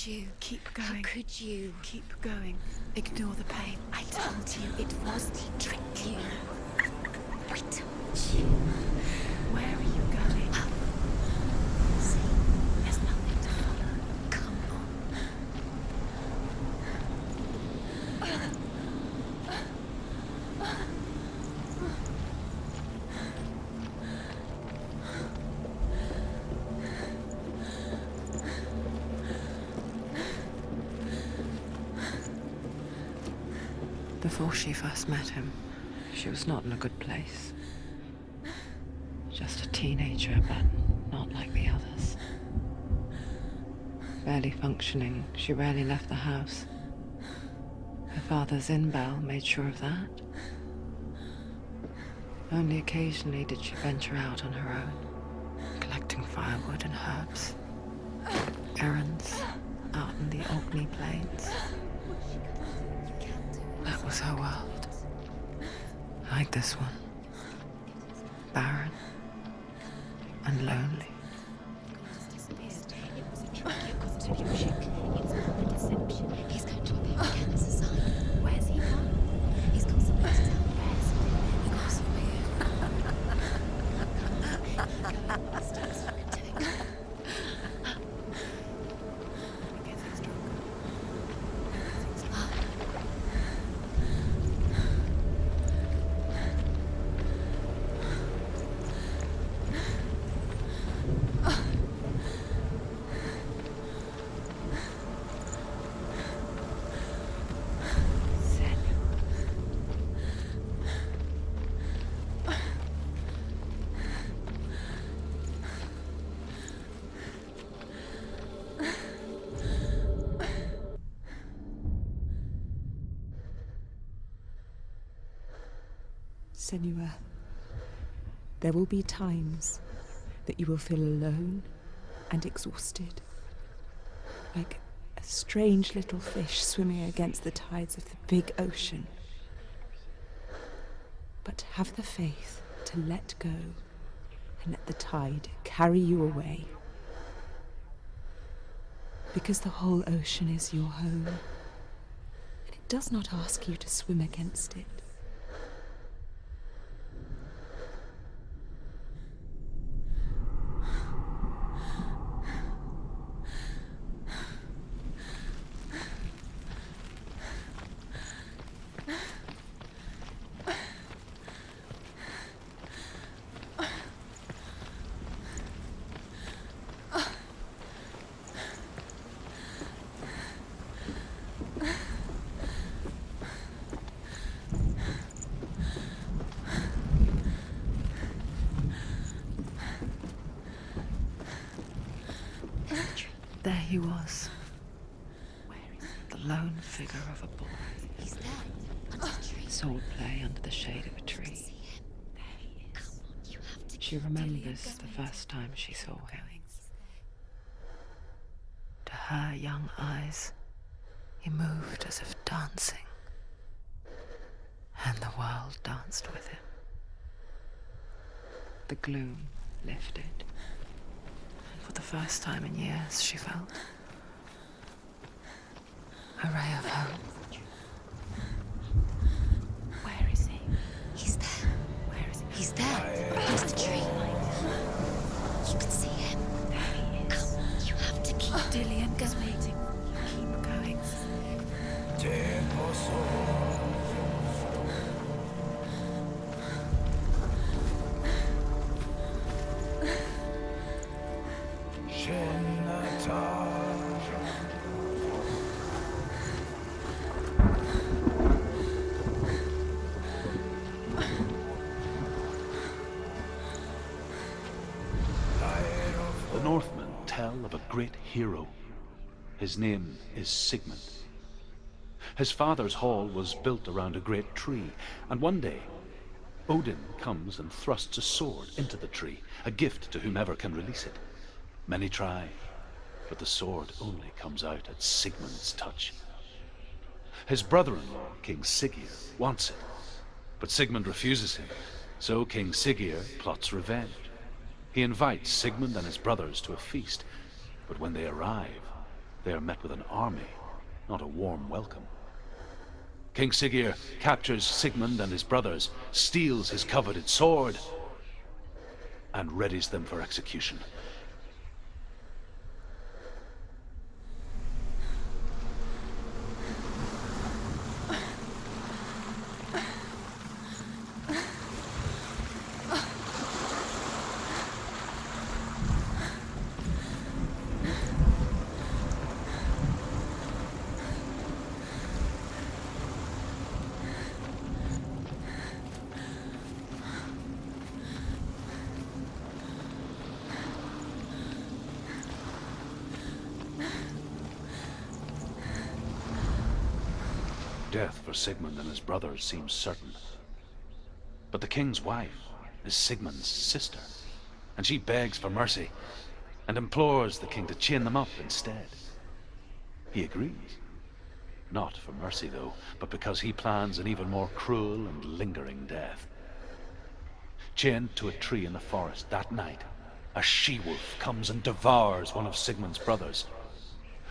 could you? Keep going. How could you? Keep going. Ignore the pain. I told you it was to trick you. I told you. Where are you going? See, there's nothing to follow. Come on. Before she first met him, she was not in a good place. Just a teenager, but not like the others. Barely functioning, she rarely left the house. Her father's in-bell made sure of that. Only occasionally did she venture out on her own, collecting firewood and herbs. Errands out in the Orkney plains. That was her world. Like this one. Barren and lonely. It was a trick. You've got to be trick. It's not a deception. He's going to appear again as a sign. Where's he gone? He's got something to tell. Where's he? He goes away. Go upstairs and into it. Senua, there will be times that you will feel alone and exhausted, like a strange little fish swimming against the tides of the big ocean. But have the faith to let go and let the tide carry you away. Because the whole ocean is your home, and it does not ask you to swim against it. There he was. The lone figure of a boy. He's there, under the tree. Swordplay under the shade of a tree. See him? There he is. Come on, you have to She keep remembers Dillion the going. first time she saw him. To her young eyes, he moved as if dancing, and the world danced with him. The gloom lifted, and for the first time in years she felt a ray of hope. Where is he? He's there. Where is he? He's there, under the tree. You can see him. There he is. Come on, you have to keep Dillion is going. waiting. Keep going. The Northmen tell of a great hero. His name is Sigmund. His father's hall was built around a great tree, and one day, Odin comes and thrusts a sword into the tree, a gift to whomever can release it. Many try, but the sword only comes out at Sigmund's touch. His brother-in-law, King Siggeir, wants it, but Sigmund refuses him, so King Siggeir plots revenge. He invites Sigmund and his brothers to a feast, but when they arrive, they are met with an army, not a warm welcome. King Siggeir captures Sigmund and his brothers, steals his coveted sword, and readies them for execution. Death for Sigmund and his brothers seems certain. But the king's wife is Sigmund's sister, and she begs for mercy and implores the king to chain them up instead. He agrees. Not for mercy, though, but because he plans an even more cruel and lingering death. Chained to a tree in the forest that night, a she-wolf comes and devours one of Sigmund's brothers.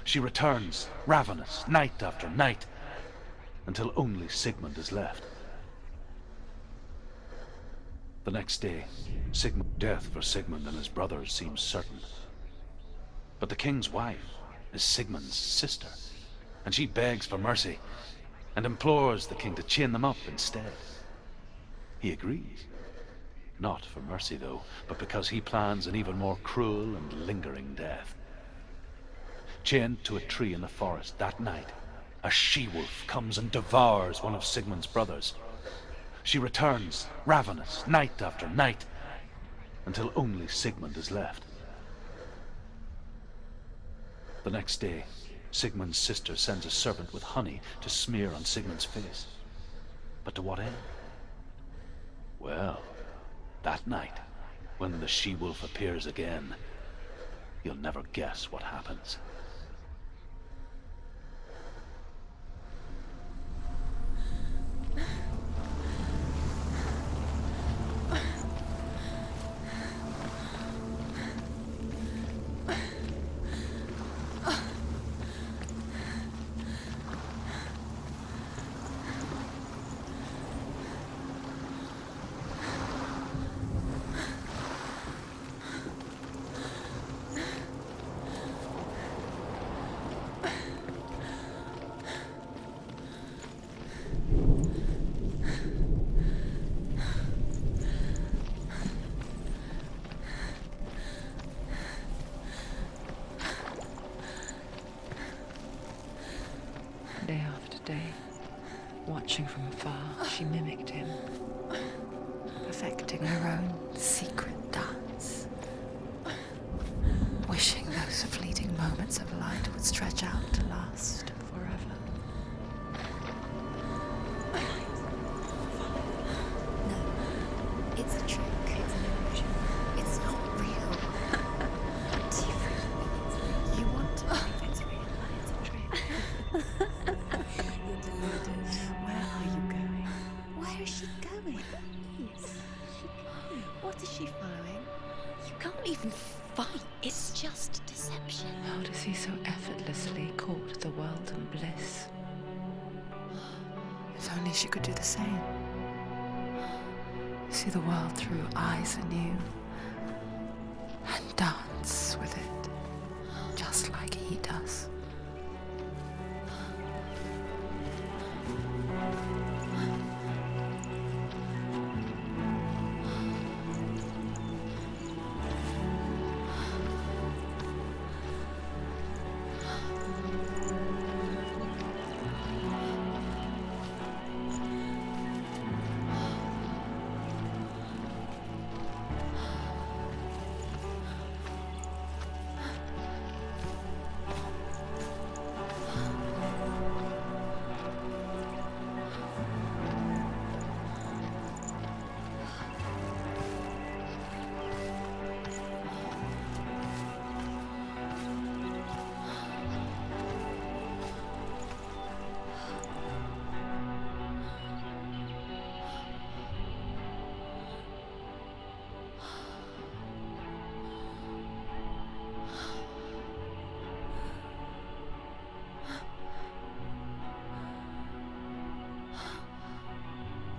She returns, ravenous, night after night, until only Sigmund is left. The next day, death for Sigmund and his brothers seems certain. But the king's wife is Sigmund's sister, and she begs for mercy and implores the king to chain them up instead. He agrees. Not for mercy, though, but because he plans an even more cruel and lingering death. Chained to a tree in the forest that night, a she-wolf comes and devours one of Sigmund's brothers. She returns, ravenous, night after night, until only Sigmund is left. The next day, Sigmund's sister sends a servant with honey to smear on Sigmund's face. But to what end? Well, that night, when the she-wolf appears again, you'll never guess what happens. Day after day, watching from afar, she mimicked him, perfecting her own secret dance, wishing those fleeting moments of light would stretch out to last forever. No, it's a trick. It's an illusion. It's not real. Do you really? You want to believe it's real, but it's a trick. You're deluded. Where are you going? Where is she going? What is she following? You can't even fight. It's just deception. How does he so effortlessly court the world and bliss? If only she could do the same. See the world through eyes anew and dance with it, just like he does.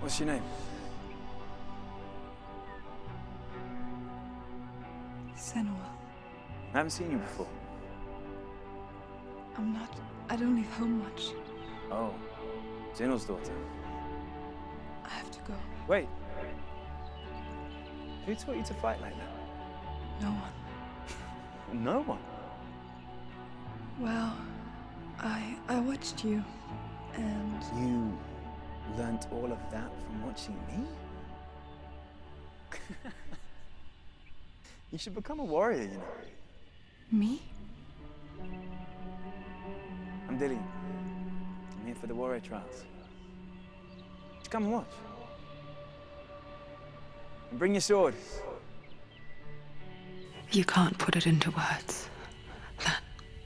What's your name? Senua. I haven't seen you before. I don't leave home much. Oh, Zeno's daughter. I have to go. Wait. Who taught you to fight like that? No one. No one. Well, I watched you, and You learnt all of that from watching me? You should become a warrior, you know. me? I'm Dillion. I'm here for the warrior trials. Just come and watch. And bring your sword. You can't put it into words. That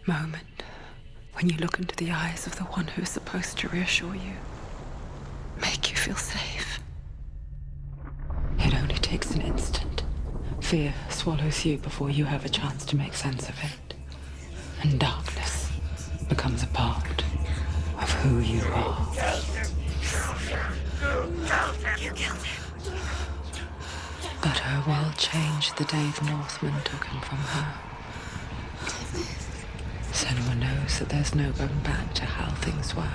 moment when you look into the eyes of the one who's supposed to reassure you, make you feel safe. It only takes an instant. Fear swallows you before you have a chance to make sense of it. And darkness becomes a part of who you are. You killed him. But her world changed the day the Northmen took him from her. Senua knows that there's no going back to how things were.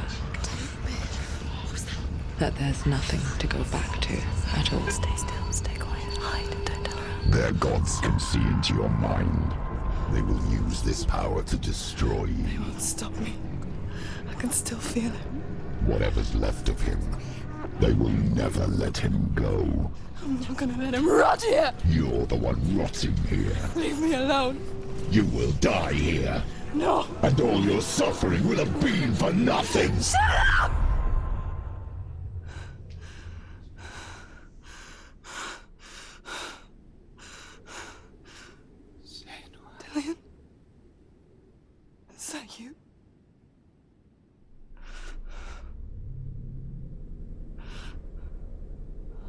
That there's nothing to go back to at all. Stay still, stay quiet, hide, don't tell her. Their gods can see into your mind. They will use this power to destroy They you. won't stop me. I can still feel it. Whatever's left of him, they will never let him go. I'm not gonna let him rot here! You're the one rotting here. Leave me alone! You will die here. No! And all your suffering will have been for nothing. Shut up! Dillion? Is that you?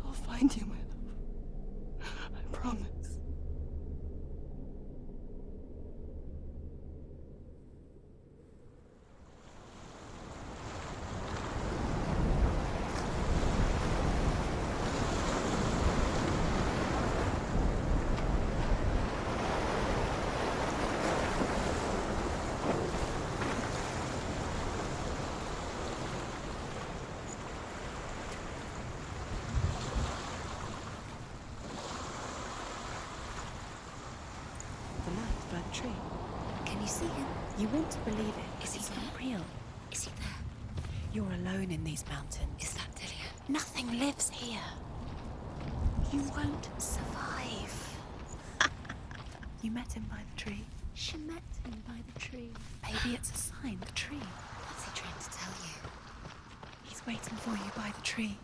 I'll find you, my love. I promise. The light by the tree. Can you see him? You want to believe it. Is he not real? Is he there? You're alone in these mountains. Is that Dillion? Nothing lives here. You won't survive. You met him by the tree? She met him by the tree. Maybe it's a sign, the tree. What's he trying to tell you? He's waiting for you by the tree.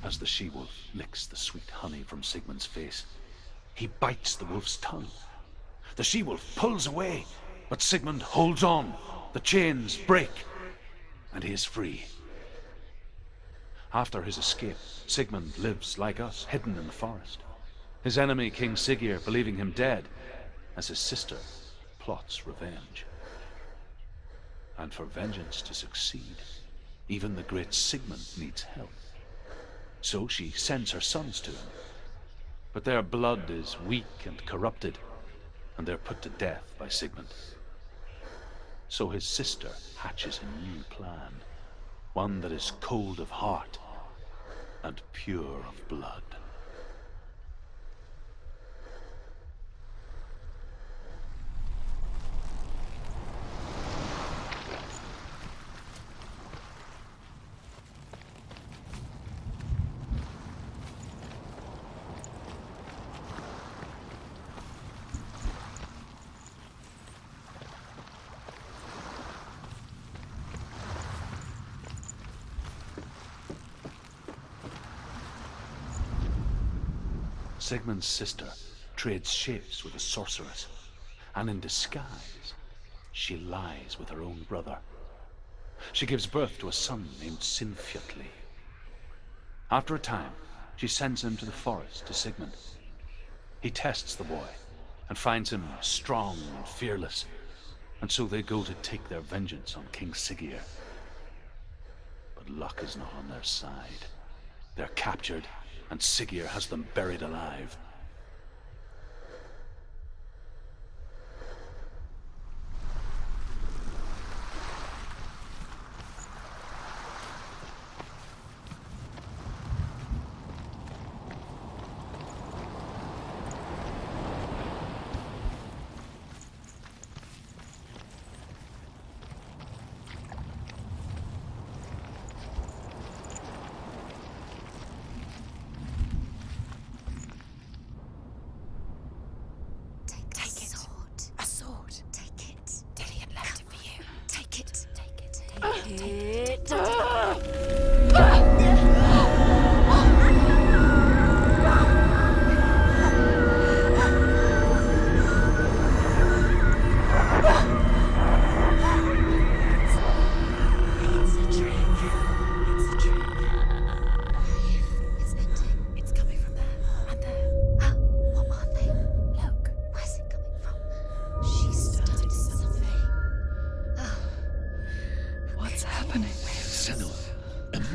As the she-wolf licks the sweet honey from Sigmund's face, he bites the wolf's tongue. The she-wolf pulls away, but Sigmund holds on. The chains break, and he is free. After his escape, Sigmund lives like us, hidden in the forest. His enemy, King Siggeir, believing him dead, as his sister plots revenge. And for vengeance to succeed, even the great Sigmund needs help. So she sends her sons to him. But their blood is weak and corrupted, and they're put to death by Sigmund. So his sister hatches a new plan, one that is cold of heart and pure of blood. Sigmund's sister trades shapes with a sorceress, and in disguise, she lies with her own brother. She gives birth to a son named Sinfjotli. After a time, she sends him to the forest to Sigmund. He tests the boy and finds him strong and fearless, and so they go to take their vengeance on King Siggeir. But luck is not on their side. They're captured, and Siggeir has them buried alive.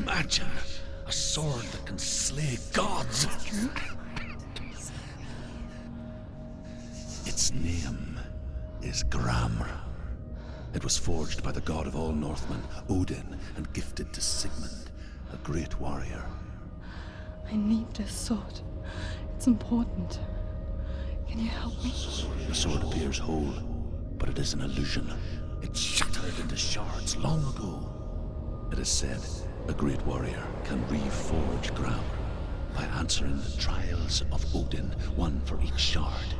Imagine a sword that can slay gods. Its name is Gramr. It was forged by the god of all Northmen, Odin, and gifted to Sigmund, a great warrior. I need this sword. It's important. Can you help me? The sword appears whole, but it is an illusion. It shattered into shards long ago. It is said a great warrior can reforge Gramr by answering the trials of Odin, one for each shard.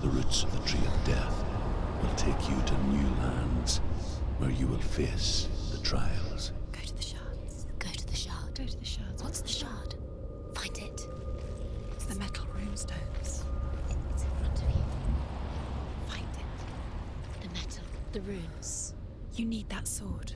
The roots of the Tree of Death will take you to new lands where you will face the trials. Go to the shards. Go to the shard. Go to the shards. What's the shard? Find it. It's the metal runestones. It's in front of you. Find it. The metal. The runes. You need that sword.